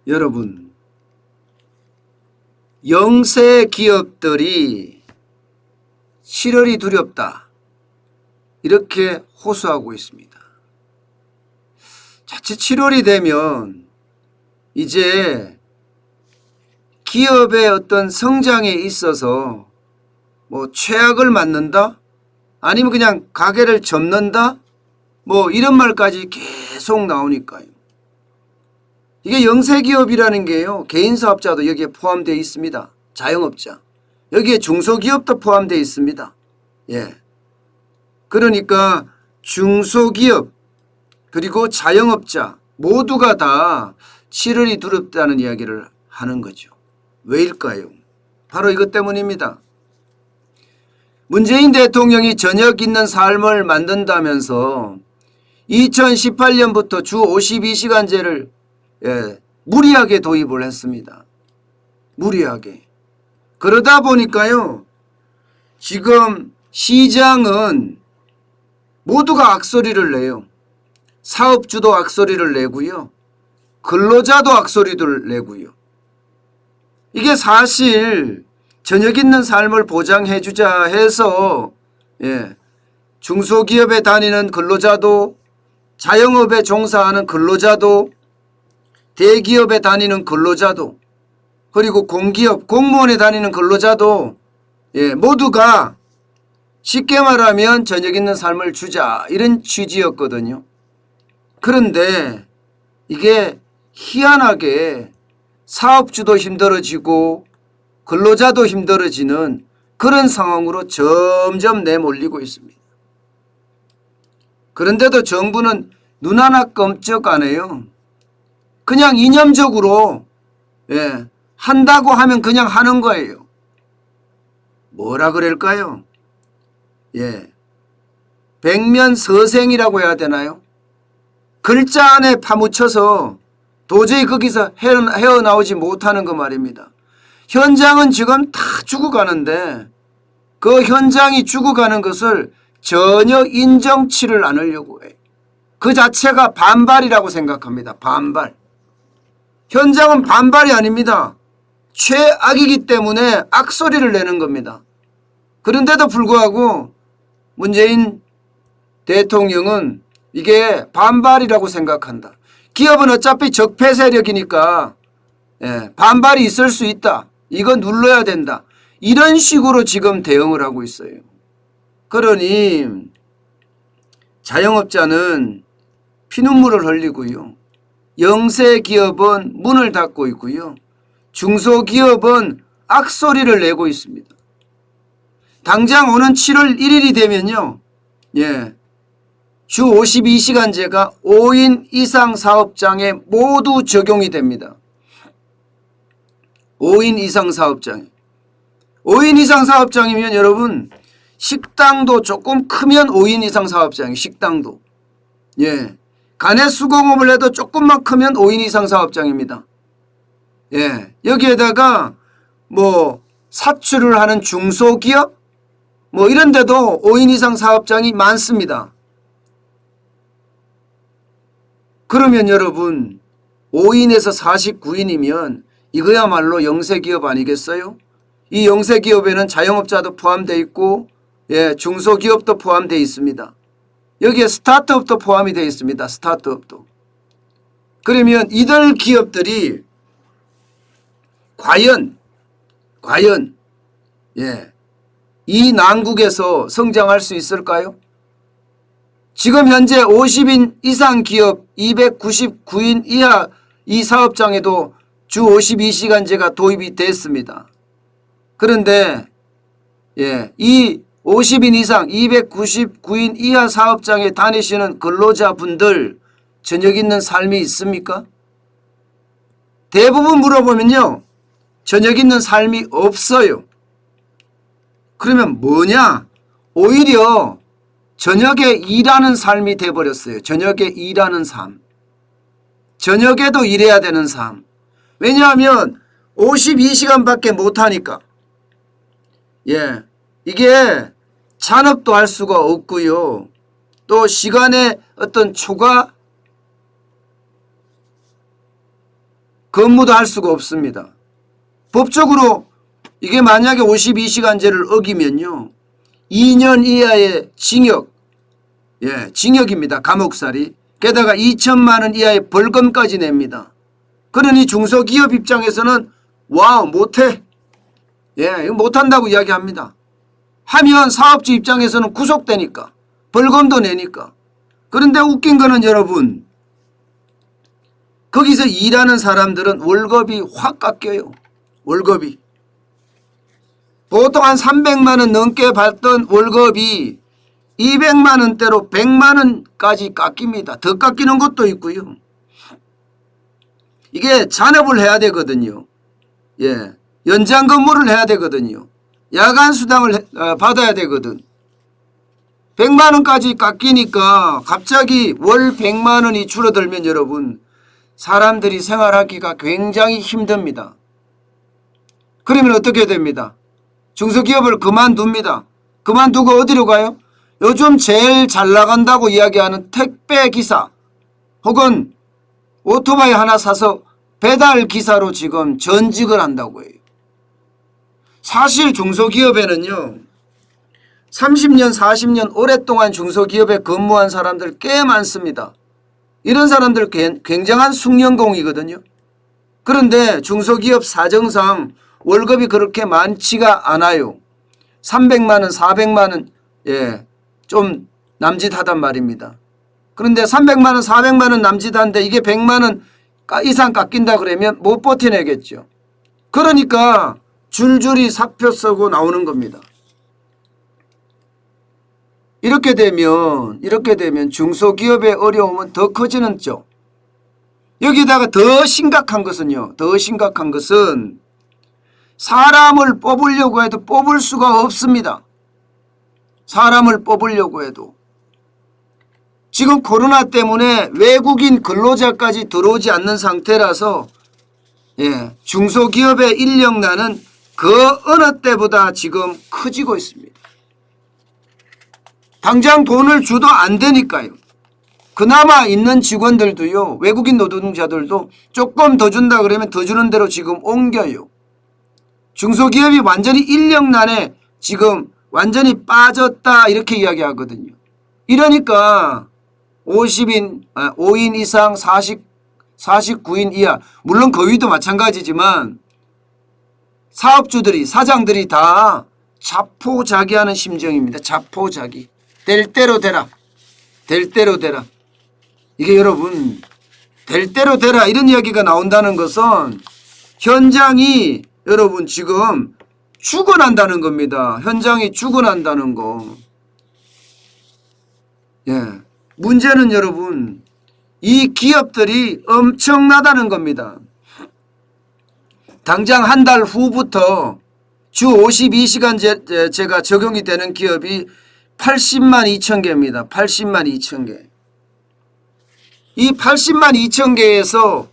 여러분, 영세 기업들이 7월이 두렵다 이렇게 호소하고 있습니다. 자칫 7월이 되면 이제 기업의 어떤 성장에 있어서 뭐 최악을 맞는다, 아니면 그냥 가게를 접는다, 뭐 이런 말까지 계속 나오니까요. 이게 영세기업이라는 게요, 개인사업자도 여기에 포함되어 있습니다. 자영업자, 여기에 중소기업도 포함되어 있습니다. 예. 그러니까 중소기업 그리고 자영업자 모두가 다 7월이 두렵다는 이야기를 하는 거죠. 왜일까요? 바로 이것 때문입니다. 문재인 대통령이 저녁 있는 삶을 만든다면서 2018년부터 주 52시간제를 무리하게 도입을 했습니다. 무리하게. 그러다 보니까요, 지금 시장은 모두가 악소리를 내요. 사업주도 악소리를 내고요, 근로자도 악소리를 내고요. 이게 사실 저녁 있는 삶을 보장해주자 해서 중소기업에 다니는 근로자도, 자영업에 종사하는 근로자도, 대기업에 다니는 근로자도, 그리고 공기업, 공무원에 다니는 근로자도 모두가 쉽게 말하면 저녁 있는 삶을 주자 이런 취지였거든요. 그런데 이게 희한하게 사업주도 힘들어지고 근로자도 힘들어지는 그런 상황으로 점점 내몰리고 있습니다. 그런데도 정부는 눈 하나 끔찍 안 해요. 그냥 이념적으로 한다고 하면 그냥 하는 거예요. 뭐라 그럴까요? 백면서생이라고 해야 되나요? 글자 안에 파묻혀서 도저히 거기서 헤어나오지 못하는 거 말입니다. 현장은 지금 다 죽어가는데 그 현장이 죽어가는 것을 전혀 인정치를 않으려고 해요. 그 자체가 반발이라고 생각합니다. 반발. 현장은 반발이 아닙니다. 최악이기 때문에 악소리를 내는 겁니다. 그런데도 불구하고 문재인 대통령은 이게 반발이라고 생각한다. 기업은 어차피 적폐 세력이니까 반발이 있을 수 있다. 이거 눌러야 된다. 이런 식으로 지금 대응을 하고 있어요. 그러니 자영업자는 피눈물을 흘리고요, 영세기업은 문을 닫고 있고요, 중소기업은 악소리를 내고 있습니다. 당장 오는 7월 1일이 되면요, 주 52시간제가 5인 이상 사업장에 모두 적용이 됩니다. 5인 이상 사업장에. 5인 이상 사업장이면 여러분, 식당도 조금 크면 5인 이상 사업장이에요. 식당도. 간에 수공업을 해도 조금만 크면 5인 이상 사업장입니다. 여기에다가 뭐 사출을 하는 중소기업 뭐 이런 데도 5인 이상 사업장이 많습니다. 그러면 여러분 5인에서 49인이면 이거야말로 영세기업 아니겠어요? 이 영세기업에는 자영업자도 포함되어 있고 중소기업도 포함되어 있습니다. 여기에 스타트업도 포함이 되어 있습니다. 스타트업도. 그러면 이들 기업들이 과연 이 난국에서 성장할 수 있을까요? 지금 현재 50인 이상 기업 299인 이하 이 사업장에도 주 52시간제가 도입이 됐습니다. 그런데 이 50인 이상 299인 이하 사업장에 다니시는 근로자분들 저녁 있는 삶이 있습니까? 대부분 물어보면요, 저녁 있는 삶이 없어요. 그러면 뭐냐? 오히려 저녁에 일하는 삶이 돼버렸어요. 저녁에 일하는 삶. 저녁에도 일해야 되는 삶. 왜냐하면 52시간밖에 못하니까. 이게 잔업도 할 수가 없고요. 또 시간의 어떤 초과 근무도 할 수가 없습니다. 법적으로 이게 만약에 52시간제를 어기면요 2년 이하의 징역, 징역입니다. 감옥살이. 게다가 2천만 원 이하의 벌금까지 냅니다. 그러니 중소기업 입장에서는 와 못해, 이거 못한다고 이야기합니다. 하면 사업주 입장에서는 구속되니까 벌금도 내니까. 그런데 웃긴 거는 여러분, 거기서 일하는 사람들은 월급이 확 깎여요. 월급이 보통 한 300만 원 넘게 받던 월급이 200만 원대로 100만 원까지 깎입니다. 더 깎이는 것도 있고요. 이게 잔업을 해야 되거든요. 연장 근무를 해야 되거든요. 야간 수당을 받아야 되거든. 100만 원까지 깎이니까 갑자기 월 100만 원이 줄어들면 여러분 사람들이 생활하기가 굉장히 힘듭니다. 그러면 어떻게 됩니다? 중소기업을 그만둡니다. 그만두고 어디로 가요? 요즘 제일 잘 나간다고 이야기하는 택배기사 혹은 오토바이 하나 사서 배달기사로 지금 전직을 한다고 해요. 사실 중소기업에는요 30년 40년 오랫동안 중소기업에 근무한 사람들 꽤 많습니다. 이런 사람들 굉장한 숙련공이거든요. 그런데 중소기업 사정상 월급이 그렇게 많지가 않아요. 300만 원 400만 원 좀 남짓하단 말입니다. 그런데 300만 원 400만 원 남짓한데 이게 100만 원 이상 깎인다 그러면 못 버텨내겠죠. 그러니까 줄줄이 사표 쓰고 나오는 겁니다. 이렇게 되면 중소기업의 어려움은 더 커지는 쪽. 여기다가 더 심각한 것은 사람을 뽑으려고 해도 뽑을 수가 없습니다. 사람을 뽑으려고 해도. 지금 코로나 때문에 외국인 근로자까지 들어오지 않는 상태라서 중소기업의 인력난은 그 어느 때보다 지금 커지고 있습니다. 당장 돈을 줘도 안 되니까요. 그나마 있는 직원들도요. 외국인 노동자들도 조금 더 준다 그러면 더 주는 대로 지금 옮겨요. 중소기업이 완전히 인력난에 지금 완전히 빠졌다 이렇게 이야기하거든요. 이러니까 5인 이상 49인 이하 물론 그 위도 마찬가지지만 사업주들이 사장들이 다 자포자기하는 심정입니다. 자포자기. 될 대로 되라. 될 대로 되라. 이게 여러분 될 대로 되라 이런 이야기가 나온다는 것은 현장이 여러분 지금 죽어난다는 겁니다. 현장이 죽어난다는 거. 문제는 여러분 이 기업들이 엄청나다는 겁니다. 당장 한 달 후부터 주 52시간제가 적용이 되는 기업이 80만 2천 개입니다. 80만 2천 개. 이 80만 2천 개에서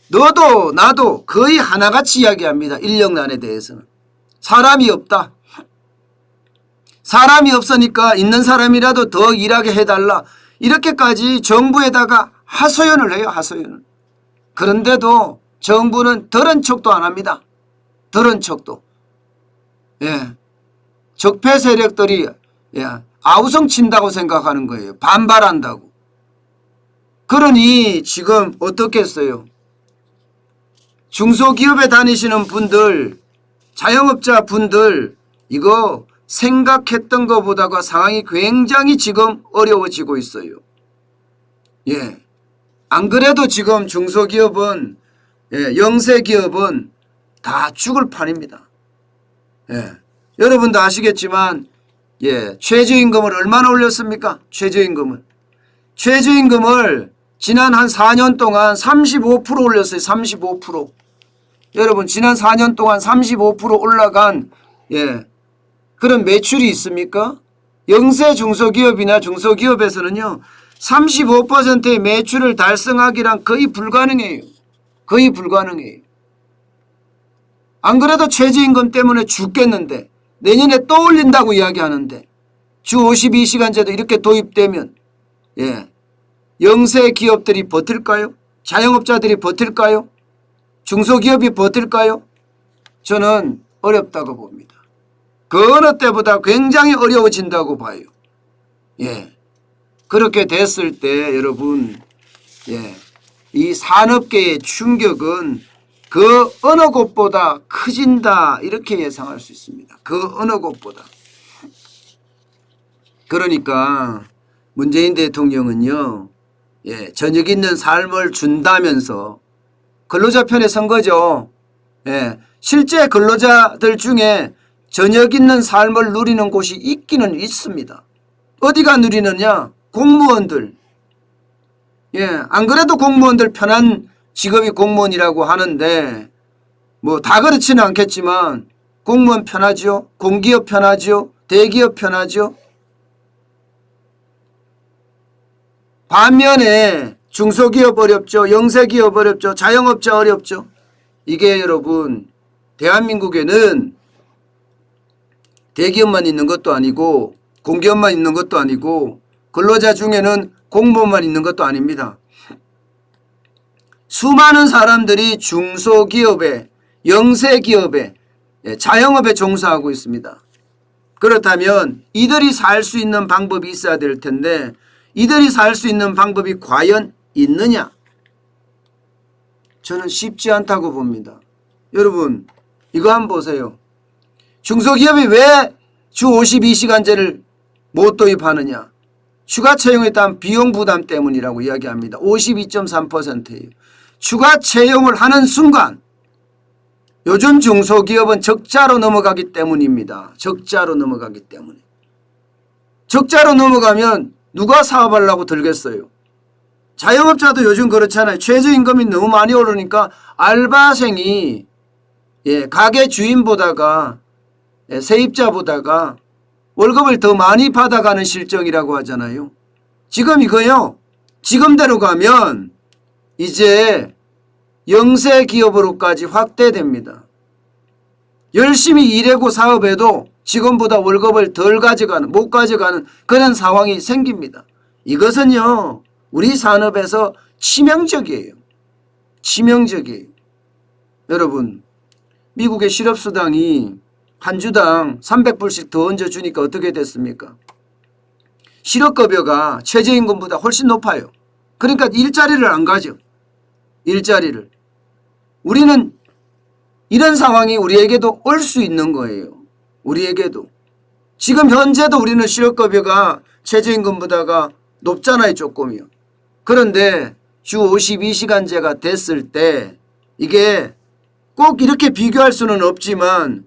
너도 나도 거의 하나같이 이야기합니다. 인력난에 대해서는. 사람이 없다. 사람이 없으니까 있는 사람이라도 더 일하게 해달라. 이렇게까지 정부에다가 하소연을 해요. 하소연을. 그런데도 정부는 더런 척도 안 합니다. 더런 척도. 적폐 세력들이 아우성 친다고 생각하는 거예요. 반발한다고. 그러니 지금 어떻겠어요? 중소기업에 다니시는 분들, 자영업자 분들 이거 생각했던 것보다가 상황이 굉장히 지금 어려워지고 있어요. 안 그래도 지금 중소기업은 영세기업은 다 죽을 판입니다. 여러분도 아시겠지만 최저임금을 얼마나 올렸습니까? 최저임금을 지난 한 4년 동안 35% 올렸어요. 35%. 여러분 지난 4년 동안 35% 올라간 그런 매출이 있습니까? 영세 중소기업이나 중소기업에서는요 35%의 매출을 달성하기란 거의 불가능해요. 거의 불가능해요. 안 그래도 최저임금 때문에 죽겠는데 내년에 또 올린다고 이야기하는데 주 52시간제도 이렇게 도입되면 영세 기업들이 버틸까요? 자영업자들이 버틸까요? 중소기업이 버틸까요? 저는 어렵다고 봅니다. 그 어느 때보다 굉장히 어려워진다고 봐요. 예. 그렇게 됐을 때 여러분, 예. 이 산업계의 충격은 그 어느 곳보다 커진다 이렇게 예상할 수 있습니다. 그 어느 곳보다. 그러니까 문재인 대통령은요, 예, 저녁 있는 삶을 준다면서 근로자 편에 선 거죠. 예, 실제 근로자들 중에 저녁 있는 삶을 누리는 곳이 있기는 있습니다. 어디가 누리느냐? 공무원들. 예, 안 그래도 공무원들 편한 직업이 공무원이라고 하는데 뭐 다 그렇지는 않겠지만 공무원 편하죠. 공기업 편하죠. 대기업 편하죠. 반면에 중소기업 어렵죠. 영세기업 어렵죠. 자영업자 어렵죠. 이게 여러분 대한민국에는 대기업만 있는 것도 아니고 공기업만 있는 것도 아니고 근로자 중에는 공무원만 있는 것도 아닙니다. 수많은 사람들이 중소기업에 영세기업에 자영업에 종사하고 있습니다. 그렇다면 이들이 살 수 있는 방법이 있어야 될 텐데 이들이 살 수 있는 방법이 과연 있느냐? 저는 쉽지 않다고 봅니다. 여러분 이거 한번 보세요. 중소기업이 왜 주 52시간제를 못 도입하느냐? 추가 채용에 따른 비용 부담 때문이라고 이야기합니다. 52.3%예요. 추가 채용을 하는 순간 요즘 중소기업은 적자로 넘어가기 때문입니다. 적자로 넘어가기 때문에. 적자로 넘어가면 누가 사업하려고 들겠어요? 자영업자도 요즘 그렇잖아요. 최저임금이 너무 많이 오르니까 알바생이 가게 주인보다가 세입자보다가 월급을 더 많이 받아가는 실정이라고 하잖아요. 지금 이거요. 지금대로 가면 이제 영세기업으로까지 확대됩니다. 열심히 일하고 사업해도 지금보다 월급을 덜 가져가는 못 가져가는 그런 상황이 생깁니다. 이것은요. 우리 산업에서 치명적이에요. 치명적이에요. 여러분 미국의 실업수당이 한 주당 300불씩 더 얹어주니까 어떻게 됐습니까? 실업급여가 최저임금보다 훨씬 높아요. 그러니까 일자리를 안 가죠. 일자리를. 우리는 이런 상황이 우리에게도 올 수 있는 거예요. 우리에게도. 지금 현재도 우리는 실업급여가 최저임금보다가 높잖아요. 조금이요. 그런데 주 52시간제가 됐을 때 이게 꼭 이렇게 비교할 수는 없지만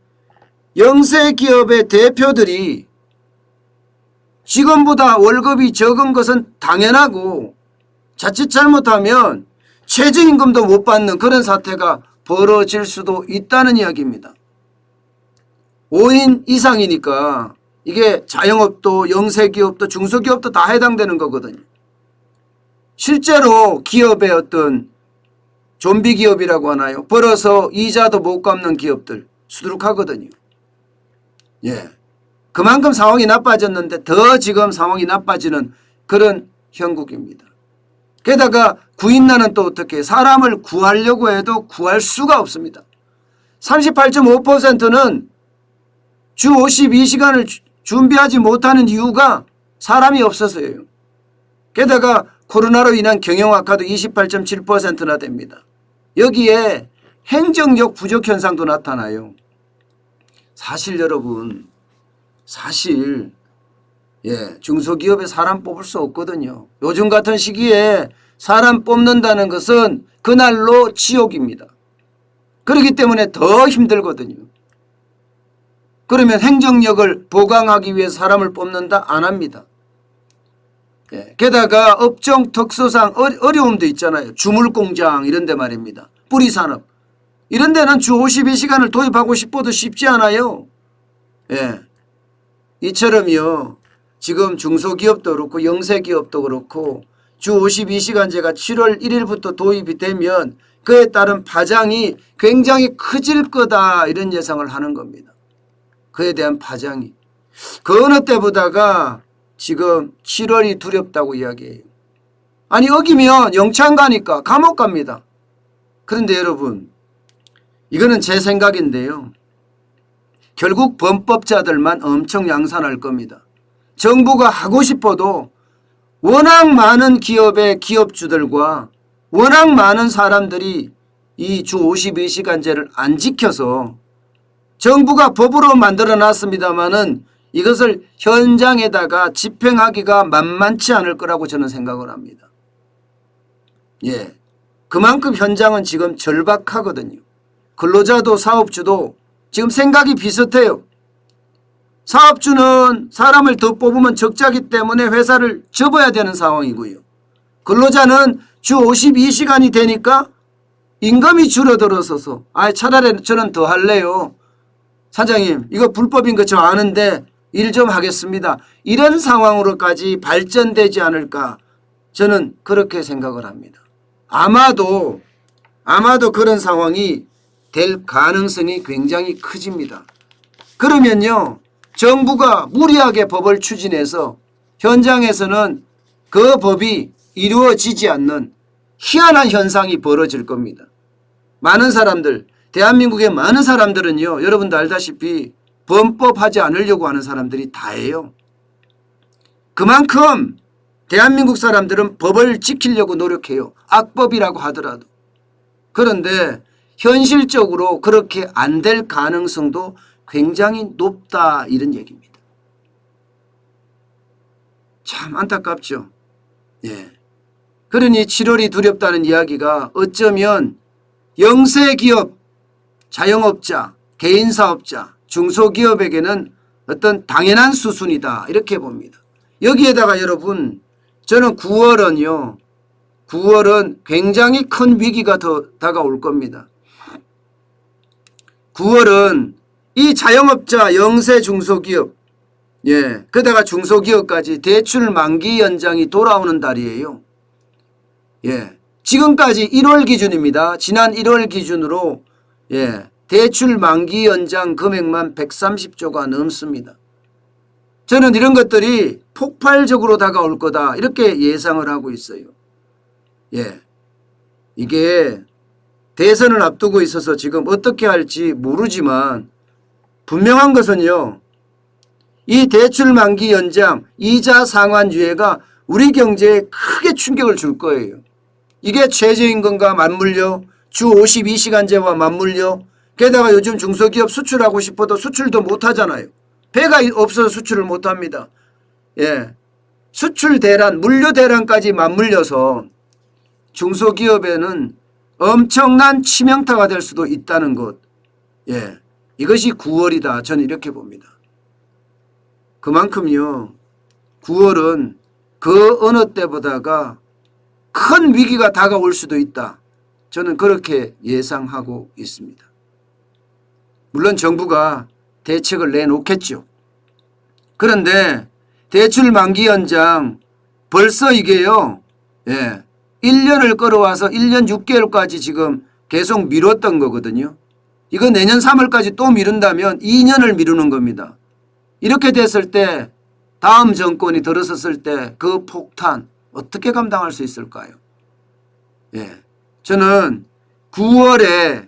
영세기업의 대표들이 지금보다 월급이 적은 것은 당연하고 자칫 잘못하면 최저임금도 못 받는 그런 사태가 벌어질 수도 있다는 이야기입니다. 5인 이상이니까 이게 자영업도 영세기업도 중소기업도 다 해당되는 거거든요. 실제로 기업의 어떤 좀비 기업이라고 하나요? 벌어서 이자도 못 갚는 기업들 수두룩하거든요. 예, 그만큼 상황이 나빠졌는데 더 지금 상황이 나빠지는 그런 형국입니다. 게다가 구인난은 또 어떻게 사람을 구하려고 해도 구할 수가 없습니다. 38.5%는 주 52시간을 준비하지 못하는 이유가 사람이 없어서예요. 게다가 코로나로 인한 경영 악화도 28.7%나 됩니다. 여기에 행정력 부족 현상도 나타나요. 사실 여러분 사실 중소기업에 사람 뽑을 수 없거든요. 요즘 같은 시기에 사람 뽑는다는 것은 그날로 지옥입니다. 그렇기 때문에 더 힘들거든요. 그러면 행정력을 보강하기 위해서 사람을 뽑는다? 안 합니다. 게다가 업종 특수상 어려움도 있잖아요. 주물공장 이런 데 말입니다. 뿌리산업. 이런 데는 주 52시간을 도입하고 싶어도 쉽지 않아요. 이처럼요. 지금 중소기업도 그렇고 영세기업도 그렇고 주 52시간제가 7월 1일부터 도입이 되면 그에 따른 파장이 굉장히 커질 거다 이런 예상을 하는 겁니다. 그에 대한 파장이. 그 어느 때보다가 지금 7월이 두렵다고 이야기해요. 아니 어기면 영창 가니까 감옥 갑니다. 그런데 여러분 이거는 제 생각인데요. 결국 범법자들만 엄청 양산할 겁니다. 정부가 하고 싶어도 워낙 많은 기업의 기업주들과 워낙 많은 사람들이 이 주 52시간제를 안 지켜서 정부가 법으로 만들어 놨습니다마는 이것을 현장에다가 집행하기가 만만치 않을 거라고 저는 생각을 합니다. 예, 그만큼 현장은 지금 절박하거든요. 근로자도 사업주도 지금 생각이 비슷해요. 사업주는 사람을 더 뽑으면 적자기 때문에 회사를 접어야 되는 상황이고요. 근로자는 주 52시간이 되니까 임금이 줄어들어서 차라리 저는 더 할래요. 사장님 이거 불법인 거 저 아는데 일 좀 하겠습니다. 이런 상황으로까지 발전되지 않을까 저는 그렇게 생각을 합니다. 아마도 그런 상황이 될 가능성이 굉장히 커집니다. 그러면요 정부가 무리하게 법을 추진해서 현장에서는 그 법이 이루어지지 않는 희한한 현상이 벌어질 겁니다. 많은 사람들 대한민국의 많은 사람들은요 여러분도 알다시피 범법하지 않으려고 하는 사람들이 다예요. 그만큼 대한민국 사람들은 법을 지키려고 노력해요. 악법이라고 하더라도. 그런데 현실적으로 그렇게 안 될 가능성도 굉장히 높다 이런 얘기입니다. 참 안타깝죠. 예. 그러니 7월이 두렵다는 이야기가 어쩌면 영세기업, 자영업자, 개인사업자, 중소기업에게는 어떤 당연한 수순이다 이렇게 봅니다. 여기에다가 여러분 저는 9월은 굉장히 큰 위기가 더 다가올 겁니다. 9월은 이 자영업자, 영세 중소기업, 예, 그다가 중소기업까지 대출 만기 연장이 돌아오는 달이에요. 예, 지금까지 1월 기준입니다. 지난 1월 기준으로 예, 대출 만기 연장 금액만 130조가 넘습니다. 저는 이런 것들이 폭발적으로 다가올 거다 이렇게 예상을 하고 있어요. 예, 이게 대선을 앞두고 있어서 지금 어떻게 할지 모르지만 분명한 것은요. 이 대출 만기 연장, 이자 상환 유예가 우리 경제에 크게 충격을 줄 거예요. 이게 최저임금과 맞물려 주 52시간제와 맞물려 게다가 요즘 중소기업 수출하고 싶어도 수출도 못하잖아요. 배가 없어서 수출을 못합니다. 예, 수출 대란, 물류 대란까지 맞물려서 중소기업에는 엄청난 치명타가 될 수도 있다는 것. 예, 이것이 9월이다. 저는 이렇게 봅니다. 그만큼요 9월은 그 어느 때보다가 큰 위기가 다가올 수도 있다. 저는 그렇게 예상하고 있습니다. 물론 정부가 대책을 내놓겠죠. 그런데 대출 만기 연장 벌써 이게요. 예, 1년을 끌어와서 1년 6개월까지 지금 계속 미뤘던 거거든요. 이거 내년 3월까지 또 미룬다면 2년을 미루는 겁니다. 이렇게 됐을 때 다음 정권이 들어섰을 때 그 폭탄 어떻게 감당할 수 있을까요? 예, 저는 9월에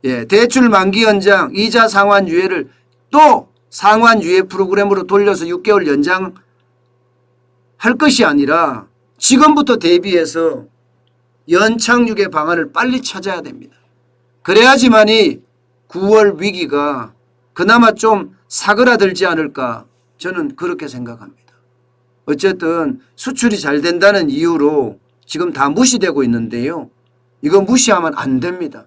예, 대출 만기 연장, 이자 상환 유예를 또 상환 유예 프로그램으로 돌려서 6개월 연장할 것이 아니라 지금부터 대비해서 연착륙의 방안을 빨리 찾아야 됩니다. 그래야지만이 9월 위기가 그나마 좀 사그라들지 않을까 저는 그렇게 생각합니다. 어쨌든 수출이 잘 된다는 이유로 지금 다 무시되고 있는데요. 이거 무시하면 안 됩니다.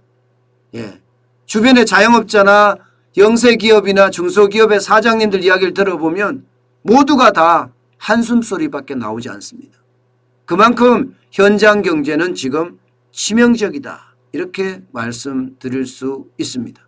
예, 주변의 자영업자나 영세기업이나 중소기업의 사장님들 이야기를 들어보면 모두가 다 한숨소리밖에 나오지 않습니다. 그만큼 현장 경제는 지금 치명적이다. 이렇게 말씀드릴 수 있습니다.